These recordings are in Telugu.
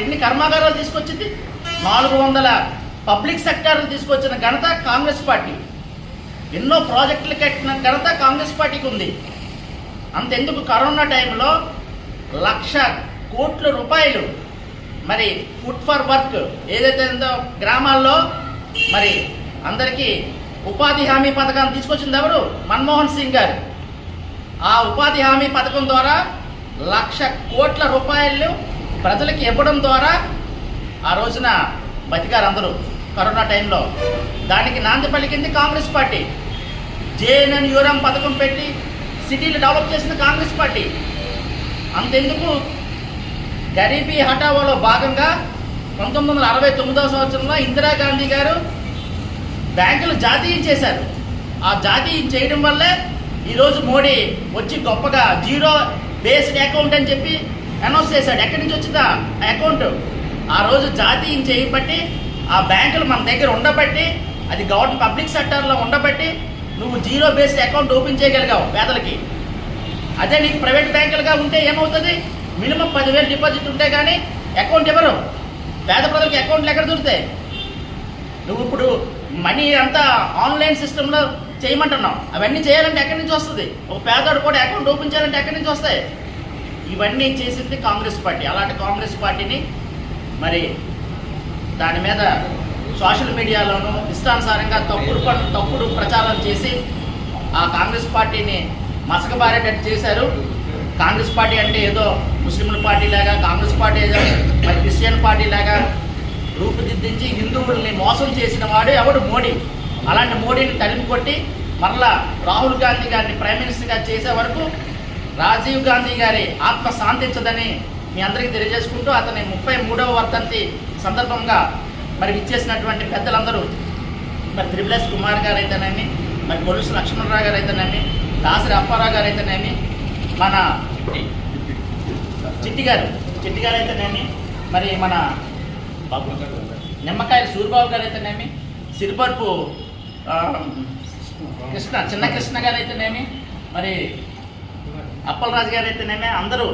ఎన్ని కర్మాగారాలు తీసుకొచ్చింది? 400 పబ్లిక్ సెక్టార్లు తీసుకొచ్చిన ఘనత కాంగ్రెస్ పార్టీ. ఎన్నో ప్రాజెక్టులు కట్టిన ఘనత కాంగ్రెస్ పార్టీకి ఉంది. అంతెందుకు కరోనా టైంలో 1,00,000 కోట్ల రూపాయలు మరి ఫుడ్ ఫర్ వర్క్ ఏదైతే ఉందో గ్రామాల్లో మరి అందరికీ ఉపాధి హామీ పథకాన్ని తీసుకొచ్చింది ఎవరు? మన్మోహన్ సింగ్ గారు. ఆ ఉపాధి హామీ పథకం ద్వారా 1,00,000 కోట్ల రూపాయలు ప్రజలకు ఇవ్వడం ద్వారా ఆ రోజున బతికారు అందరూ కరోనా టైంలో. దానికి నాంది పలికింది కాంగ్రెస్ పార్టీ. JNNURM పథకం పెట్టి సిటీలు డెవలప్ చేసిన కాంగ్రెస్ పార్టీ. అంతెందుకు గరీబీ హఠావోలో భాగంగా 1969వ సంవత్సరంలో ఇందిరాగాంధీ గారు బ్యాంకులు జాతీయం చేశారు. ఆ జాతీయం చేయడం వల్లే ఈరోజు మోడీ వచ్చి గొప్పగా జీరో బేస్డ్ అకౌంట్ అని చెప్పి అనౌన్స్ చేశాడు. ఎక్కడి నుంచి వచ్చిందా ఆ అకౌంట్? ఆ రోజు జాతీయం చేయబట్టి, ఆ బ్యాంకులు మన దగ్గర ఉండబట్టి, అది గవర్నమెంట్ పబ్లిక్ సెక్టార్లో ఉండబట్టి నువ్వు జీరో బేస్డ్ అకౌంట్ ఓపెన్ చేయగలిగావు పేదలకి. అదే నీకు ప్రైవేట్ బ్యాంకులుగా ఉంటే ఏమవుతుంది? మినిమం 10,000 డిపాజిట్ ఉంటే కానీ అకౌంట్ ఇవ్వరు. పేద ప్రజలకు అకౌంట్లు ఎక్కడ దొరుకుతాయి? నువ్వు ఇప్పుడు మనీ అంతా ఆన్లైన్ సిస్టంలో చేయమంటున్నావు. అవన్నీ చేయాలంటే ఎక్కడి నుంచి వస్తుంది? ఒక పేదవాడు కూడా అకౌంట్ ఓపెన్ చేయాలంటే ఎక్కడి నుంచి వస్తాయి? ఇవన్నీ చేసింది కాంగ్రెస్ పార్టీ. అలాంటి కాంగ్రెస్ పార్టీని మరి దాని మీద సోషల్ మీడియాలోనూ ఇష్టానుసారంగా తప్పుడు ప్రచారం చేసి ఆ కాంగ్రెస్ పార్టీని మసకబారేటట్టు చేశారు. కాంగ్రెస్ పార్టీ అంటే ఏదో ముస్లింల పార్టీ లాగా, కాంగ్రెస్ పార్టీ ఏదో మరి క్రిస్టియన్ పార్టీ లాగా రూపుదిద్దించి హిందువుల్ని మోసం చేసిన వాడు ఎవడు? మోడీ. అలాంటి మోడీని తరిమి కొట్టి మరలా రాహుల్ గాంధీ గారిని ప్రైమ్ మినిస్టర్గా చేసే వరకు రాజీవ్ గాంధీ గారి ఆత్మ శాంతించదని మీ అందరికీ తెలియజేసుకుంటూ, అతని 33వ వర్ధంతి సందర్భంగా మరి ఇచ్చేసినటువంటి పెద్దలందరూ మరి త్రిపులేస్ కుమార్ గారు అయితేనేమి, మరి కొలుసు లక్ష్మణరావు గారు అయితేనేమి, దాసరి అప్పారావు గారు అయితేనేమి, మన చిట్టి గారు అయితేనేమి, మరి మన నిమ్మకాయల సూరిబాబు గారు అయితేనేమి, సిరిపరుపు చిన్న కృష్ణ గారు అయితేనేమి, మరి అప్పలరాజు గారు అయితేనేమి, అందరూ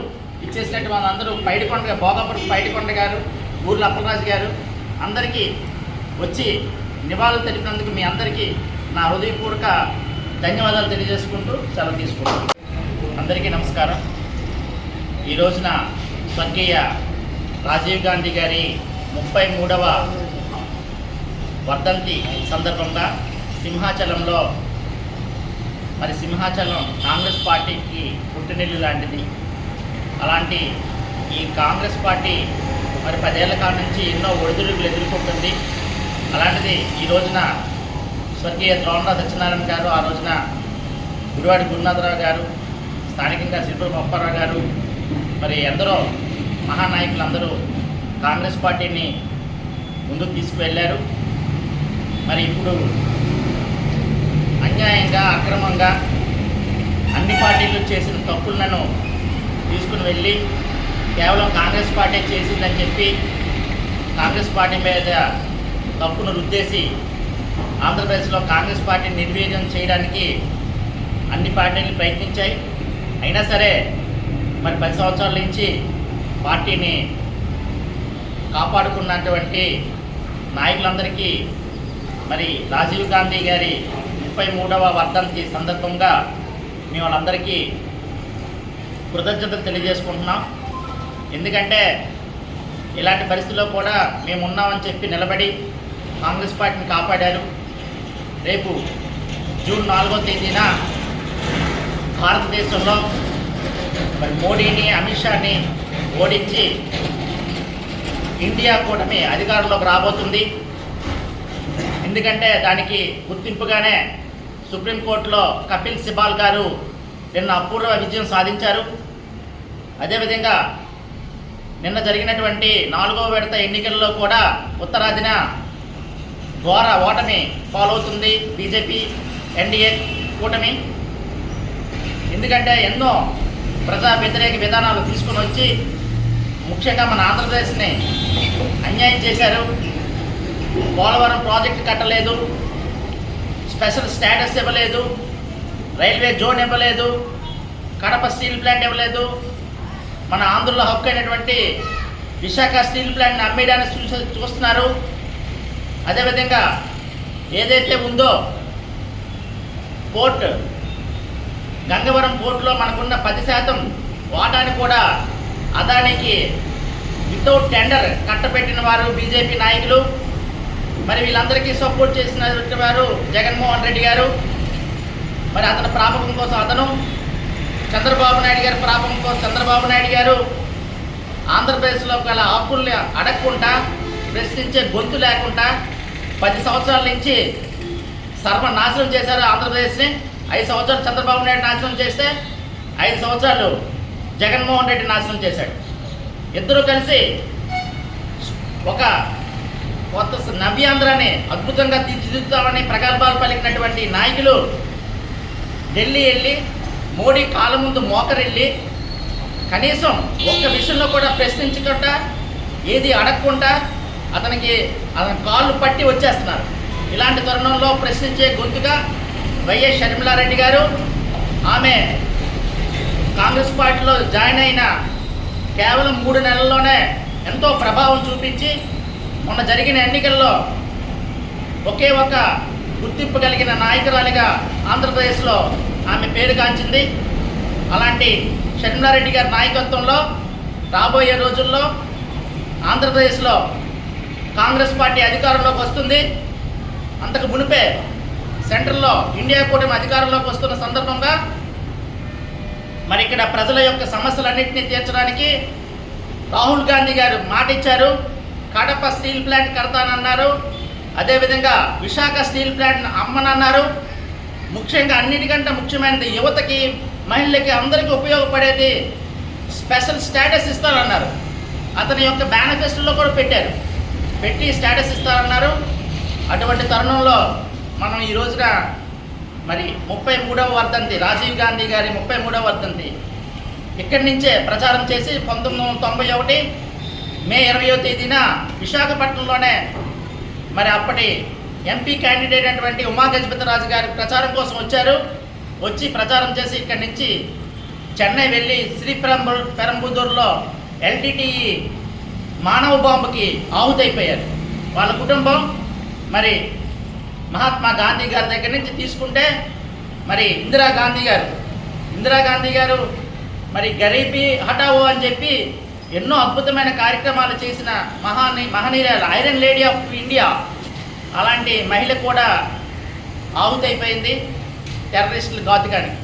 ఇచ్చేసినట్టు వాళ్ళందరూ పైడికొండ భోగాపురం పైడికొండ గారు, ఊర్ల అప్పలరాజు గారు అందరికీ వచ్చి నివాళులు తెలిపినందుకు మీ అందరికీ నా హృదయపూర్వక ధన్యవాదాలు తెలియజేసుకుంటూ సెలవు తీసుకుంటాను. అందరికీ నమస్కారం. ఈ రోజున స్వర్గీయ రాజీవ్ గాంధీ గారి 33వ వర్ధంతి సందర్భంగా సింహాచలంలో మరి సింహాచలం కాంగ్రెస్ పార్టీకి పుట్టినిల్లు లాంటిది. అలాంటి ఈ కాంగ్రెస్ పార్టీ మరి 10 ఏళ్ల కాలం నుంచి ఎన్నో ఒడిదుడుకులు ఎదుర్కొంటుంది. అలాంటిది ఈ రోజున స్వర్గీయ ద్రోణరావు సత్యనారాయణ గారు, ఆ రోజున గుడివాడి గురునాథరావు గారు, స్థానికంగా సిరిపూర్ అప్పారావు గారు, మరి ఎందరో మహానాయకులందరూ కాంగ్రెస్ పార్టీని ముందుకు తీసుకువెళ్ళారు. మరి ఇప్పుడు అన్యాయంగా, అక్రమంగా అన్ని పార్టీలు చేసిన తప్పులను తీసుకుని వెళ్ళి కేవలం కాంగ్రెస్ పార్టీ చేసిందని చెప్పి కాంగ్రెస్ పార్టీ మీద తప్పును రుద్దేసి ఆంధ్రప్రదేశ్లో కాంగ్రెస్ పార్టీని నిర్వీర్యం చేయడానికి అన్ని పార్టీలు ప్రయత్నించాయి. అయినా సరే మరి 10 సంవత్సరాల నుంచి పార్టీని కాపాడుకున్నటువంటి నాయకులందరికీ మరి రాజీవ్ గాంధీ గారి 33వ వర్ధంతి సందర్భంగా మేము వాళ్ళందరికీ కృతజ్ఞతలు తెలియజేసుకుంటున్నాం. ఎందుకంటే ఇలాంటి పరిస్థితుల్లో కూడా మేము ఉన్నామని చెప్పి నిలబడి కాంగ్రెస్ పార్టీని కాపాడారు. రేపు జూన్ 4వ తేదీన భారతదేశంలో మరి మోడీని, అమిత్ షాని ఓడించి ఇండియా కూటమి అధికారంలోకి రాబోతుంది. ఎందుకంటే దానికి గుర్తింపుగానే సుప్రీంకోర్టులో కపిల్ సిబాల్ గారు నిన్న అపూర్వ విజయం సాధించారు. అదేవిధంగా నిన్న జరిగినటువంటి 4వ విడత ఎన్నికల్లో కూడా ఉత్తరాదిన ఘోర ఓటమి పాలవుతుంది బీజేపీ ఎన్డీఏ కూటమి. ఎందుకంటే ఎన్నో ప్రజా వ్యతిరేక విధానాలు తీసుకుని వచ్చి ముఖ్యంగా మన ఆంధ్రప్రదేశ్ని అన్యాయం చేశారు. పోలవరం ప్రాజెక్టు కట్టలేదు, స్పెషల్ స్టేటస్ ఇవ్వలేదు, రైల్వే జోన్ ఇవ్వలేదు, కడప స్టీల్ ప్లాంట్ ఇవ్వలేదు, మన ఆంధ్రుల హక్కు అయినటువంటి విశాఖ స్టీల్ ప్లాంట్ని అమ్మేయడానికి చూస్తున్నారు. అదేవిధంగా ఏదైతే ఉందో పోర్ట్ గంగవరం పోర్టులో మనకున్న 10% వాటాని కూడా అదానికి వితౌట్ టెండర్ కట్టబెట్టిన వారు బీజేపీ నాయకులు. మరి వీళ్ళందరికీ సపోర్ట్ చేసిన వారు జగన్మోహన్ రెడ్డి గారు. మరి అతని ప్రాపకం కోసం అతను, చంద్రబాబు నాయుడు గారి ప్రాపకం కోసం చంద్రబాబు నాయుడు గారు. ఆంధ్రప్రదేశ్లో గల హక్కుల్ని అడగకుండా, ప్రశ్నించే గొంతు లేకుండా 10 సంవత్సరాల నుంచి సర్వనాశనం చేశారు ఆంధ్రప్రదేశ్ని. 5 సంవత్సరాలు చంద్రబాబు నాయుడు నాశనం చేస్తే 5 సంవత్సరాలు జగన్మోహన్ రెడ్డి నాశనం చేశాడు. ఇద్దరు కలిసి ఒక కొత్త నవ్యాంధ్రాన్ని అద్భుతంగా తీర్చిదిద్దుతామని ప్రగల్భాలు పలికినటువంటి నాయకులు ఢిల్లీ వెళ్ళి మోడీ కాళ్ళ ముందు మోకరెళ్ళి కనీసం ఒక్క విషయంలో కూడా ప్రశ్నించకుండా, ఏది అడగకుండా అతని కాళ్ళు పట్టి వచ్చేస్తున్నారు. ఇలాంటి తరుణంలో ప్రశ్నించే గొంతుగా వైఎస్ షర్మిలారెడ్డి గారు. ఆమె కాంగ్రెస్ పార్టీలో జాయిన్ అయిన కేవలం 3 నెలల్లోనే ఎంతో ప్రభావం చూపించి మొన్న జరిగిన ఎన్నికల్లో ఒకే ఒక గుర్తింపు కలిగిన నాయకురాలిగా ఆంధ్రప్రదేశ్లో ఆమె పేరుగాంచింది. అలాంటి షర్మిలారెడ్డి గారి నాయకత్వంలో రాబోయే రోజుల్లో ఆంధ్రప్రదేశ్లో కాంగ్రెస్ పార్టీ అధికారంలోకి వస్తుంది. అంతకు మునిపే సెంట్రల్లో ఇండియా కూటమి అధికారంలోకి వస్తున్న సందర్భంగా మరి ఇక్కడ ప్రజల యొక్క సమస్యలన్నింటినీ తీర్చడానికి రాహుల్ గాంధీ గారు మాట ఇచ్చారు. కడప స్టీల్ ప్లాంట్ కడతానన్నారు. అదేవిధంగా విశాఖ స్టీల్ ప్లాంట్ అమ్మనన్నారు. ముఖ్యంగా అన్నిటికంటే ముఖ్యమైనది యువతకి, మహిళలకి, అందరికీ ఉపయోగపడేది స్పెషల్ స్టేటస్ ఇస్తారన్నారు. అతని యొక్క మేనిఫెస్టోలో కూడా పెట్టి స్టేటస్ ఇస్తారన్నారు. అటువంటి తరుణంలో మనం ఈ రోజున మరి 33వ వర్ధంతి, రాజీవ్ గాంధీ గారి 33వ వర్ధంతి ఇక్కడి నుంచే ప్రచారం చేసి 1991 మే 20వ తేదీన విశాఖపట్నంలోనే మరి అప్పటి ఎంపీ క్యాండిడేట్ అయినటువంటి ఉమా గజపతిరాజు గారి ప్రచారం కోసం వచ్చి ప్రచారం చేసి ఇక్కడి నుంచి చెన్నై వెళ్ళి శ్రీపెరంబుదూరులో ఎల్టీటీఈ మానవ బాంబుకి ఆహుతైపోయారు. వాళ్ళ కుటుంబం మరి మహాత్మా గాంధీ గారి దగ్గర నుంచి తీసుకుంటే మరి ఇందిరాగాంధీ గారు మరి గరీబీ హటావో అని చెప్పి ఎన్నో అద్భుతమైన కార్యక్రమాలు చేసిన మహనీయురాలు, ఐరన్ లేడీ ఆఫ్ ఇండియా. అలాంటి మహిళ కూడా ఆహుతైపోయింది టెర్రరిస్టుల ఘాతుకానికి.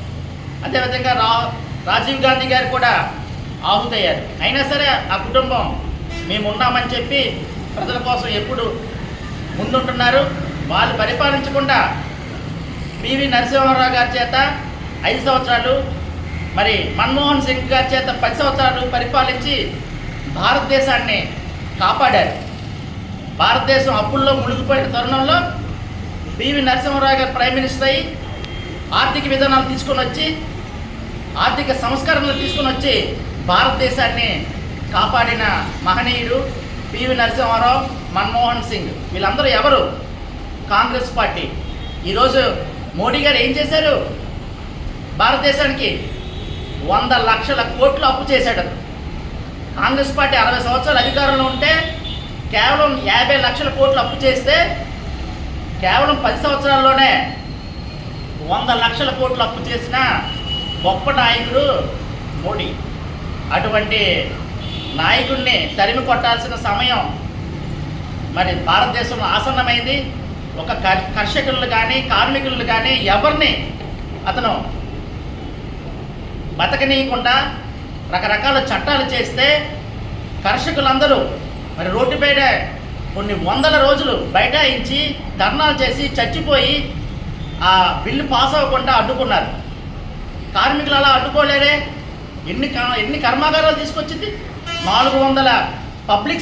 అదేవిధంగా రాజీవ్ గాంధీ గారు కూడా ఆహుతయ్యారు. అయినా సరే ఆ కుటుంబం మేము ఉన్నామని చెప్పి ప్రజల కోసం ఎప్పుడు ముందుంటున్నారు. వాళ్ళు పరిపాలించకుండా పివి నరసింహారావు గారి చేత 5 సంవత్సరాలు, మరి మన్మోహన్ సింగ్ గారి చేత 10 సంవత్సరాలు పరిపాలించి భారతదేశాన్ని కాపాడారు. భారతదేశం అప్పుల్లో మునిగిపోయిన తరుణంలో పివి నరసింహారావు గారు ప్రైమ్ మినిస్టర్ అయ్యి ఆర్థిక విధానాలు తీసుకొని వచ్చి, ఆర్థిక సంస్కరణలు తీసుకొని వచ్చి భారతదేశాన్ని కాపాడిన మహనీయుడు పివి నరసింహారావు, మన్మోహన్ సింగ్. వీళ్ళందరూ ఎవరు? కాంగ్రెస్ పార్టీ. ఈరోజు మోడీ గారు ఏం చేశారు? భారతదేశానికి 100 లక్షల కోట్లు అప్పు చేశాడు. కాంగ్రెస్ పార్టీ 60 సంవత్సరాలు అధికారంలో ఉంటే కేవలం 50 లక్షల కోట్లు అప్పు చేస్తే కేవలం 10 సంవత్సరాల్లోనే 100 లక్షల కోట్లు అప్పు చేసిన గొప్ప నాయకుడు మోడీ. అటువంటి నాయకుడిని తరిమి కొట్టాల్సిన సమయం మరి భారతదేశంలో ఆసన్నమైంది. ఒక కర్షకులను కానీ, కార్మికులను కానీ ఎవరిని అతను బతకనీయకుండా రకరకాల చట్టాలు చేస్తే కర్షకులందరూ మరి రోడ్డు బయట కొన్ని 100 రోజులు బైఠాయించి ధర్నాలు చేసి చచ్చిపోయి ఆ బిల్లు పాస్ అవ్వకుండా అడ్డుకున్నారు. కార్మికులు అలా అడ్డుకోలేరే. ఎన్ని కర్మాగారాలు తీసుకొచ్చింది? 400 పబ్లిక్